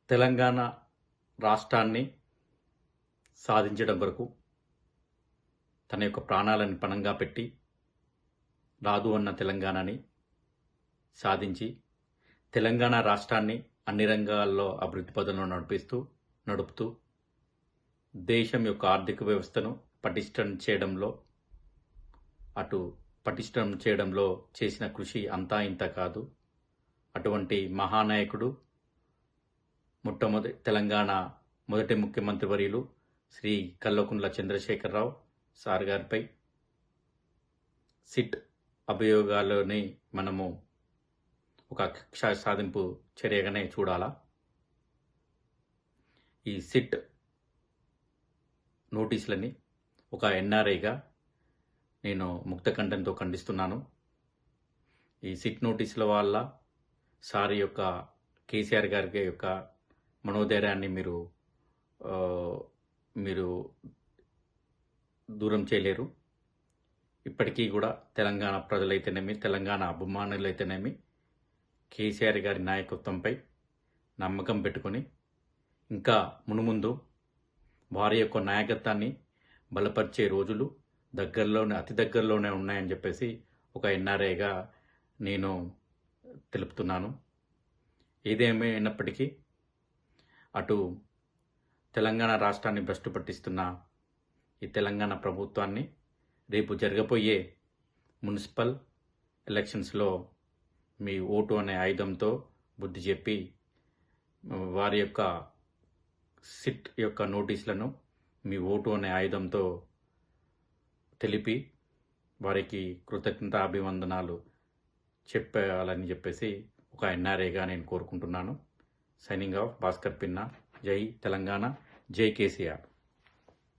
తెలంగాణ రాష్ట్రాన్ని సాధించడం కొరకు తన యొక్క ప్రాణాలను పణంగా పెట్టి రాదు అన్న తెలంగాణని సాధించి తెలంగాణ రాష్ట్రాన్ని అన్ని రంగాల్లో అభివృద్ధి పదంలో నడుపుతూ దేశం యొక్క ఆర్థిక వ్యవస్థను పటిష్టం చేయడంలో చేసిన కృషి అంతా ఇంత కాదు. అటువంటి మహానాయకుడు తెలంగాణ మొదటి ముఖ్యమంత్రి వర్యులు శ్రీ కల్వకుంట్ల చంద్రశేఖరరావు సార్ గారిపై సిట్ అభియోగాల్లోని మనము ఒక కక్ష సాధింపు చర్యగానే చూడాలా. ఈ సిట్ నోటీసులని ఒక ఎన్ఆర్ఐగా నేను ముక్తకంఠంతో ఖండిస్తున్నాను. ఈ సిట్ నోటీసుల వల్ల సార్ యొక్క కేసీఆర్ గారి యొక్క మనోధైర్యాన్ని మీరు దూరం చేయలేరు. ఇప్పటికీ కూడా తెలంగాణ ప్రజలైతేనేమి, తెలంగాణ అభిమానులైతేనేమి కేసీఆర్ గారి నాయకత్వంపై నమ్మకం పెట్టుకొని ఇంకా మునుముందు వారి యొక్క నాయకత్వాన్ని బలపరిచే రోజులు అతి దగ్గరలోనే ఉన్నాయని చెప్పేసి ఒక ఎన్ఆర్ఐగా నేను తెలుపుతున్నాను. ఏదేమైనప్పటికీ అటు తెలంగాణ రాష్ట్రాన్ని భ్రష్టు పట్టిస్తున్న ఈ తెలంగాణ ప్రభుత్వాన్ని రేపు జరగబోయే మున్సిపల్ ఎలక్షన్స్లో మీ ఓటు అనే ఆయుధంతో బుద్ధి చెప్పి వారి యొక్క సిట్ యొక్క నోటీసులను మీ ఓటు అనే ఆయుధంతో తెలిపి వారికి కృతజ్ఞతాభివందనాలు చెప్పాలని చెప్పేసి ఒక ఎన్ఆర్ఐగా నేను కోరుకుంటున్నాను. సైనింగ్ ఆఫ్ భాస్కర్ పిన్నా. జై తెలంగాణ, జై కేసీఆర్.